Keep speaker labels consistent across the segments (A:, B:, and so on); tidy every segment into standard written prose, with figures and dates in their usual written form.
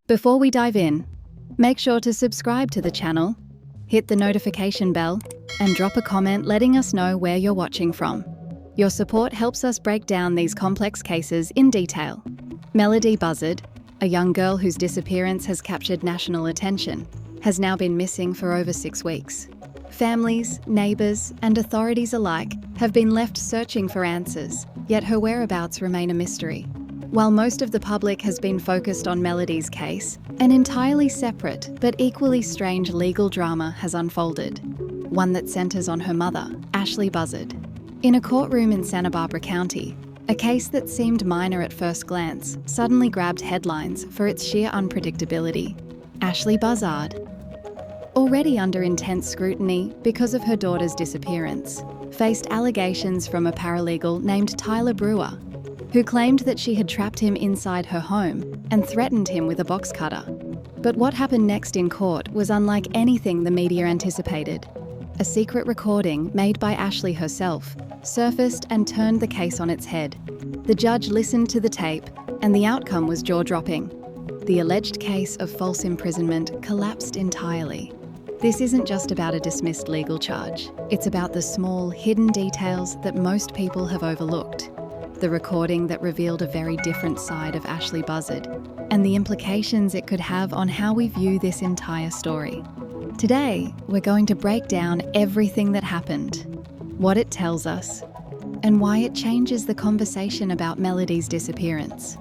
A: Before we dive in, make sure to subscribe to the channel, hit the notification bell, and drop a comment letting us know where you're watching from. Your support helps us break down these complex cases in detail. Melodee Buzzard, a young girl whose disappearance has captured national attention, has now been missing for over 6 weeks. Families, neighbours, and authorities alike have been left searching for answers, yet her whereabouts remain a mystery. While most of the public has been focused on Melodee's case, an entirely separate but equally strange legal drama has unfolded, one that centres on her mother, Ashley Buzzard. In a courtroom in Santa Barbara County, a case that seemed minor at first glance suddenly grabbed headlines for its sheer unpredictability. Ashley Buzzard, already under intense scrutiny because of her daughter's disappearance, faced allegations from a paralegal named Tyler Brewer, who claimed that she had trapped him inside her home and threatened him with a box cutter. But what happened next in court was unlike anything the media anticipated. A secret recording made by Ashley herself surfaced and turned the case on its head. The judge listened to the tape, and the outcome was jaw-dropping. The alleged case of false imprisonment collapsed entirely. This isn't just about a dismissed legal charge. It's about the small, hidden details that most people have overlooked. The recording that revealed a very different side of Ashley Buzzard, and the implications it could have on how we view this entire story. Today, we're going to break down everything that happened, what it tells us, and why it changes the conversation about Melodee's disappearance.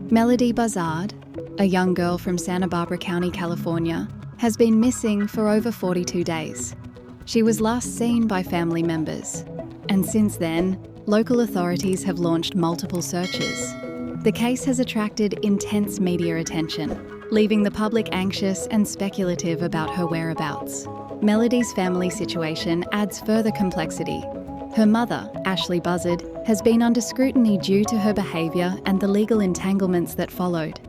A: Melodee Buzzard, a young girl from Santa Barbara County, California, has been missing for over 42 days. She was last seen by family members, and since then, local authorities have launched multiple searches. The case has attracted intense media attention, leaving the public anxious and speculative about her whereabouts. Melodee's family situation adds further complexity. Her mother, Ashley Buzzard, has been under scrutiny due to her behaviour and the legal entanglements that followed.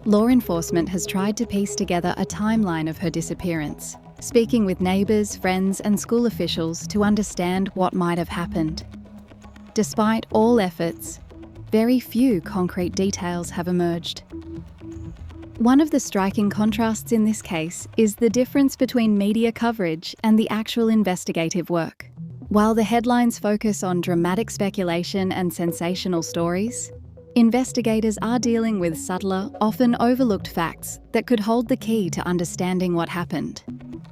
A: Law enforcement has tried to piece together a timeline of her disappearance, speaking with neighbours, friends, and school officials to understand what might have happened. Despite all efforts, very few concrete details have emerged. One of the striking contrasts in this case is the difference between media coverage and the actual investigative work. While the headlines focus on dramatic speculation and sensational stories, investigators are dealing with subtler, often overlooked facts that could hold the key to understanding what happened.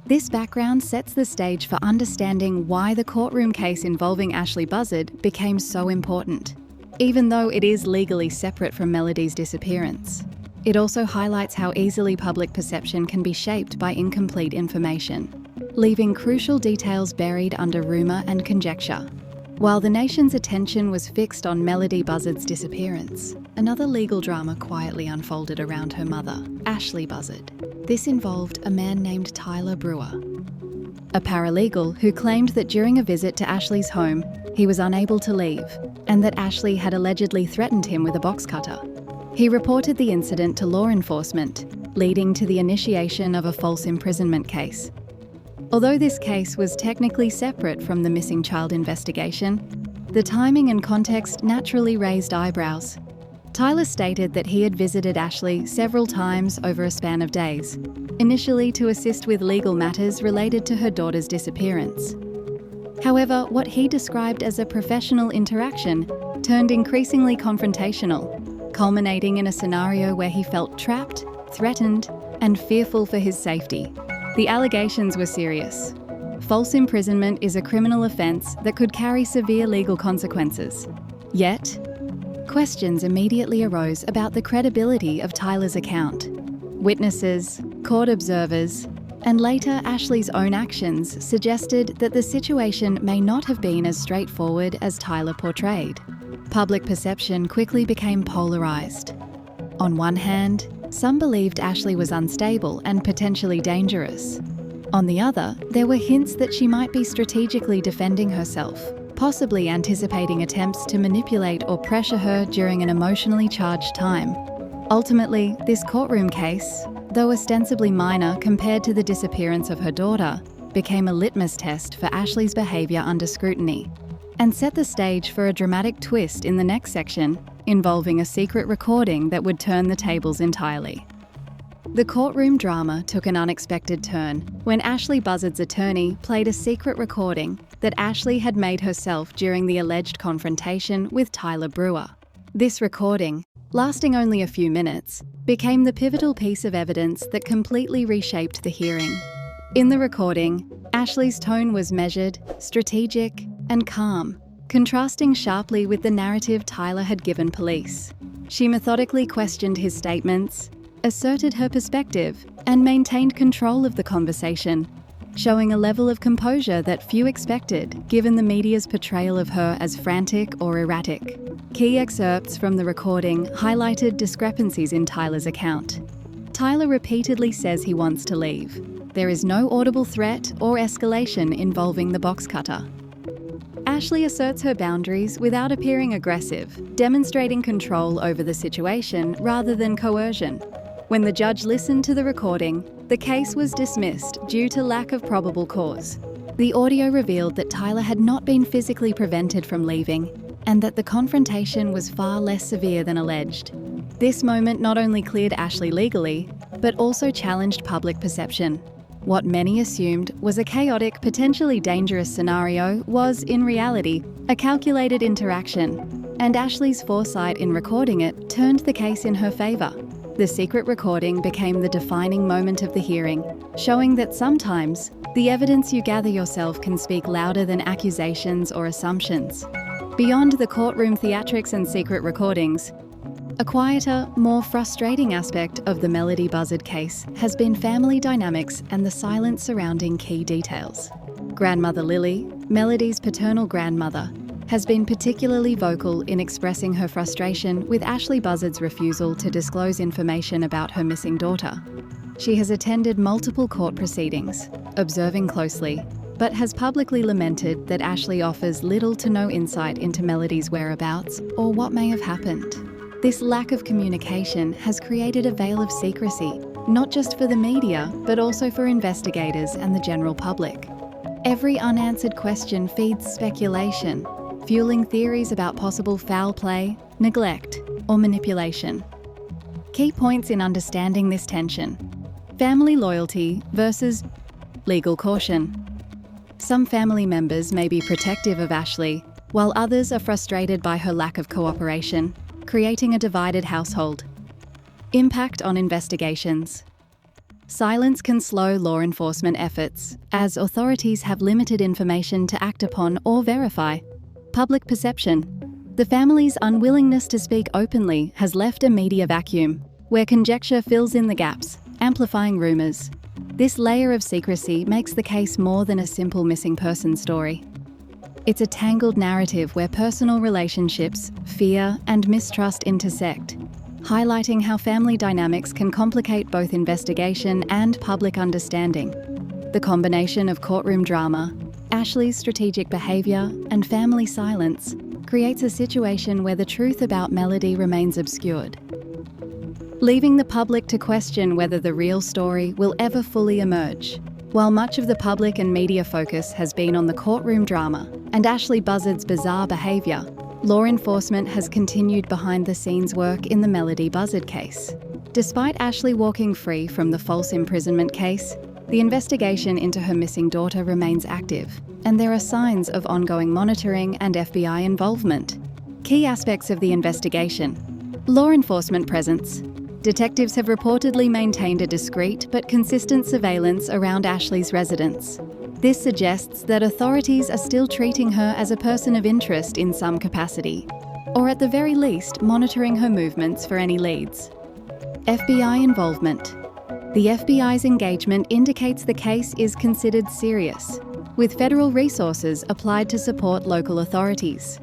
A: This background sets the stage for understanding why the courtroom case involving Ashley Buzzard became so important, even though it is legally separate from Melodee's disappearance. It also highlights how easily public perception can be shaped by incomplete information, leaving crucial details buried under rumour and conjecture. While the nation's attention was fixed on Melodee Buzzard's disappearance, another legal drama quietly unfolded around her mother, Ashley Buzzard. This involved a man named Tyler Brewer, a paralegal who claimed that during a visit to Ashley's home, he was unable to leave, and that Ashley had allegedly threatened him with a box cutter. He reported the incident to law enforcement, leading to the initiation of a false imprisonment case. Although this case was technically separate from the missing child investigation, the timing and context naturally raised eyebrows. Tyler stated that he had visited Ashley several times over a span of days, initially to assist with legal matters related to her daughter's disappearance. However, what he described as a professional interaction turned increasingly confrontational, culminating in a scenario where he felt trapped, threatened, and fearful for his safety. The allegations were serious. False imprisonment is a criminal offence that could carry severe legal consequences. Yet, questions immediately arose about the credibility of Tyler's account. Witnesses, court observers, and later Ashley's own actions suggested that the situation may not have been as straightforward as Tyler portrayed. Public perception quickly became polarised. On one hand, some believed Ashley was unstable and potentially dangerous. On the other, there were hints that she might be strategically defending herself, possibly anticipating attempts to manipulate or pressure her during an emotionally charged time. Ultimately, this courtroom case, though ostensibly minor compared to the disappearance of her daughter, became a litmus test for Ashley's behaviour under scrutiny, and set the stage for a dramatic twist in the next section, involving a secret recording that would turn the tables entirely. The courtroom drama took an unexpected turn when Ashley Buzzard's attorney played a secret recording that Ashley had made herself during the alleged confrontation with Tyler Brewer. This recording, lasting only a few minutes, became the pivotal piece of evidence that completely reshaped the hearing. In the recording, Ashley's tone was measured, strategic, and calm, contrasting sharply with the narrative Tyler had given police. She methodically questioned his statements, asserted her perspective, and maintained control of the conversation, showing a level of composure that few expected, given the media's portrayal of her as frantic or erratic. Key excerpts from the recording highlighted discrepancies in Tyler's account. Tyler repeatedly says he wants to leave. There is no audible threat or escalation involving the box cutter. Ashley asserts her boundaries without appearing aggressive, demonstrating control over the situation rather than coercion. When the judge listened to the recording, the case was dismissed due to lack of probable cause. The audio revealed that Tyler had not been physically prevented from leaving, and that the confrontation was far less severe than alleged. This moment not only cleared Ashley legally, but also challenged public perception. What many assumed was a chaotic, potentially dangerous scenario was, in reality, a calculated interaction, and Ashley's foresight in recording it turned the case in her favour. The secret recording became the defining moment of the hearing, showing that sometimes the evidence you gather yourself can speak louder than accusations or assumptions. Beyond the courtroom theatrics and secret recordings, a quieter, more frustrating aspect of the Melodee Buzzard case has been family dynamics and the silence surrounding key details. Grandmother Lily, Melodee's paternal grandmother, has been particularly vocal in expressing her frustration with Ashley Buzzard's refusal to disclose information about her missing daughter. She has attended multiple court proceedings, observing closely, but has publicly lamented that Ashley offers little to no insight into Melodee's whereabouts or what may have happened. This lack of communication has created a veil of secrecy, not just for the media, but also for investigators and the general public. Every unanswered question feeds speculation, fueling theories about possible foul play, neglect, or manipulation. Key points in understanding this tension: family loyalty versus legal caution. Some family members may be protective of Ashley, while others are frustrated by her lack of cooperation, creating a divided household. Impact on investigations. Silence can slow law enforcement efforts, as authorities have limited information to act upon or verify. Public perception. The family's unwillingness to speak openly has left a media vacuum, where conjecture fills in the gaps, amplifying rumours. This layer of secrecy makes the case more than a simple missing person story. It's a tangled narrative where personal relationships, fear, and mistrust intersect, highlighting how family dynamics can complicate both investigation and public understanding. The combination of courtroom drama, Ashley's strategic behaviour, and family silence creates a situation where the truth about Melodee remains obscured, leaving the public to question whether the real story will ever fully emerge. While much of the public and media focus has been on the courtroom drama and Ashley Buzzard's bizarre behaviour, law enforcement has continued behind-the-scenes work in the Melodee Buzzard case. Despite Ashley walking free from the false imprisonment case, the investigation into her missing daughter remains active, and there are signs of ongoing monitoring and FBI involvement. Key aspects of the investigation. Law enforcement presence. Detectives have reportedly maintained a discreet but consistent surveillance around Ashley's residence. This suggests that authorities are still treating her as a person of interest in some capacity, or at the very least monitoring her movements for any leads. FBI involvement. The FBI's engagement indicates the case is considered serious, with federal resources applied to support local authorities.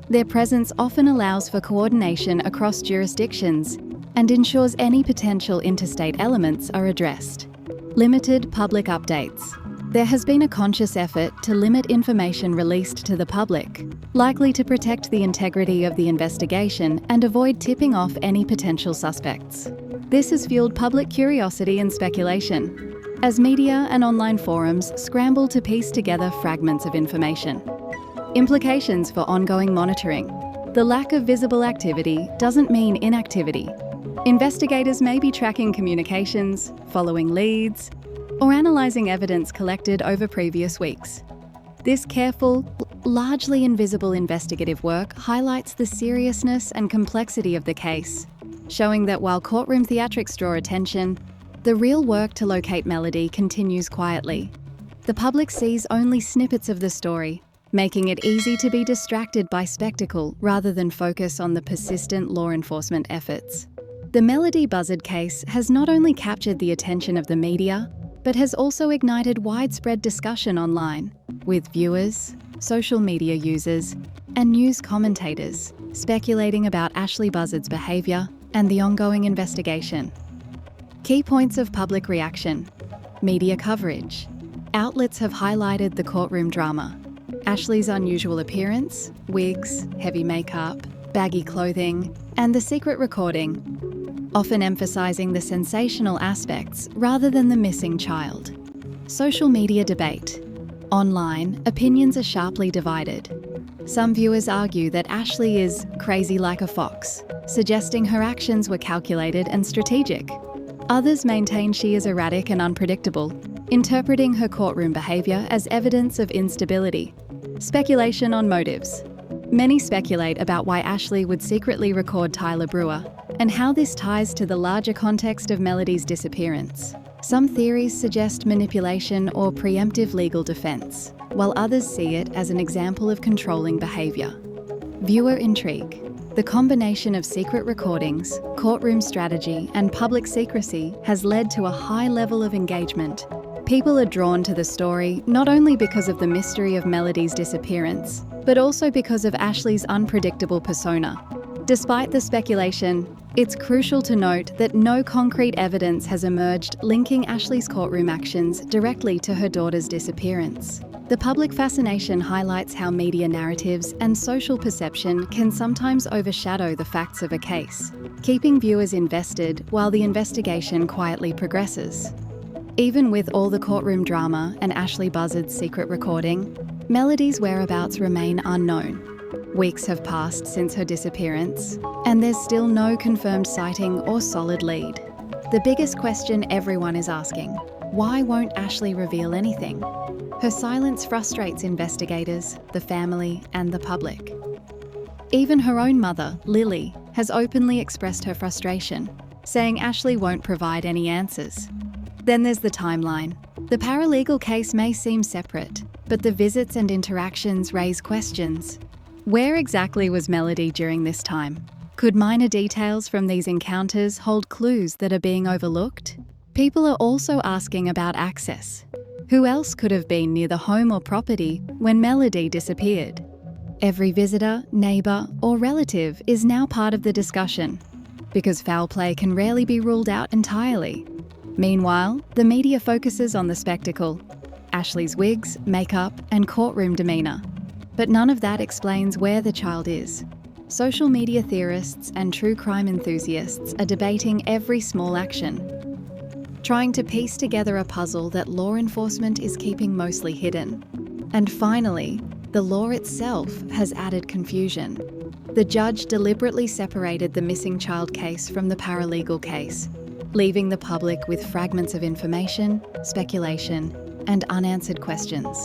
A: Their presence often allows for coordination across jurisdictions and ensures any potential interstate elements are addressed. Limited public updates. There has been a conscious effort to limit information released to the public, likely to protect the integrity of the investigation and avoid tipping off any potential suspects. This has fueled public curiosity and speculation, as media and online forums scramble to piece together fragments of information. Implications for ongoing monitoring. The lack of visible activity doesn't mean inactivity. Investigators may be tracking communications, following leads, or analysing evidence collected over previous weeks. This careful, largely invisible investigative work highlights the seriousness and complexity of the case, showing that while courtroom theatrics draw attention, the real work to locate Melodee continues quietly. The public sees only snippets of the story, making it easy to be distracted by spectacle rather than focus on the persistent law enforcement efforts. The Melodee Buzzard case has not only captured the attention of the media, but has also ignited widespread discussion online, with viewers, social media users, and news commentators speculating about Ashley Buzzard's behaviour and the ongoing investigation. Key points of public reaction. Media coverage. Outlets have highlighted the courtroom drama. Ashley's unusual appearance, wigs, heavy makeup, baggy clothing, and the secret recording, often emphasising the sensational aspects rather than the missing child. Social media debate. Online, opinions are sharply divided. Some viewers argue that Ashley is crazy like a fox, suggesting her actions were calculated and strategic. Others maintain she is erratic and unpredictable, interpreting her courtroom behaviour as evidence of instability. Speculation on motives. Many speculate about why Ashley would secretly record Tyler Brewer and how this ties to the larger context of Melodee's disappearance. Some theories suggest manipulation or preemptive legal defence, while others see it as an example of controlling behaviour. Viewer intrigue. The combination of secret recordings, courtroom strategy, and public secrecy has led to a high level of engagement. People are drawn to the story not only because of the mystery of Melodee's disappearance, but also because of Ashley's unpredictable persona. Despite the speculation, it's crucial to note that no concrete evidence has emerged linking Ashley's courtroom actions directly to her daughter's disappearance. The public fascination highlights how media narratives and social perception can sometimes overshadow the facts of a case, keeping viewers invested while the investigation quietly progresses. Even with all the courtroom drama and Ashley Buzzard's secret recording, Melodee's whereabouts remain unknown. Weeks have passed since her disappearance, and there's still no confirmed sighting or solid lead. The biggest question everyone is asking: why won't Ashley reveal anything? Her silence frustrates investigators, the family, and the public. Even her own mother, Lily, has openly expressed her frustration, saying Ashley won't provide any answers. Then there's the timeline. The paralegal case may seem separate, but the visits and interactions raise questions. Where exactly was Melodee during this time? Could minor details from these encounters hold clues that are being overlooked? People are also asking about access. Who else could have been near the home or property when Melodee disappeared? Every visitor, neighbour, or relative is now part of the discussion, because foul play can rarely be ruled out entirely. Meanwhile, the media focuses on the spectacle: Ashley's wigs, makeup, and courtroom demeanour. But none of that explains where the child is. Social media theorists and true crime enthusiasts are debating every small action, trying to piece together a puzzle that law enforcement is keeping mostly hidden. And finally, the law itself has added confusion. The judge deliberately separated the missing child case from the paralegal case, leaving the public with fragments of information, speculation, and unanswered questions.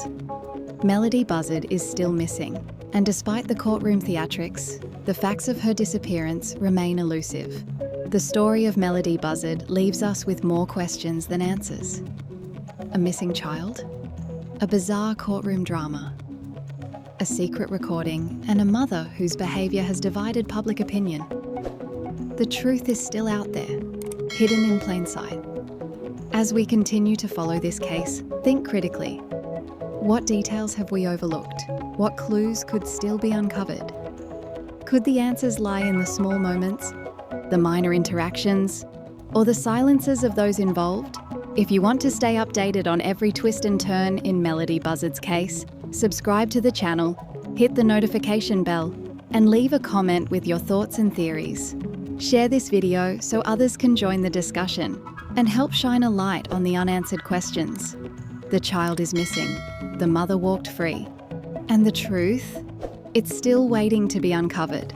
A: Melodee Buzzard is still missing, and despite the courtroom theatrics, the facts of her disappearance remain elusive. The story of Melodee Buzzard leaves us with more questions than answers. A missing child? A bizarre courtroom drama? A secret recording and a mother whose behaviour has divided public opinion? The truth is still out there, hidden in plain sight. As we continue to follow this case, think critically. What details have we overlooked? What clues could still be uncovered? Could the answers lie in the small moments, the minor interactions, or the silences of those involved? If you want to stay updated on every twist and turn in Melodee Buzzard's case, subscribe to the channel, hit the notification bell, and leave a comment with your thoughts and theories. Share this video so others can join the discussion and help shine a light on the unanswered questions. The child is missing, the mother walked free, and the truth? It's still waiting to be uncovered.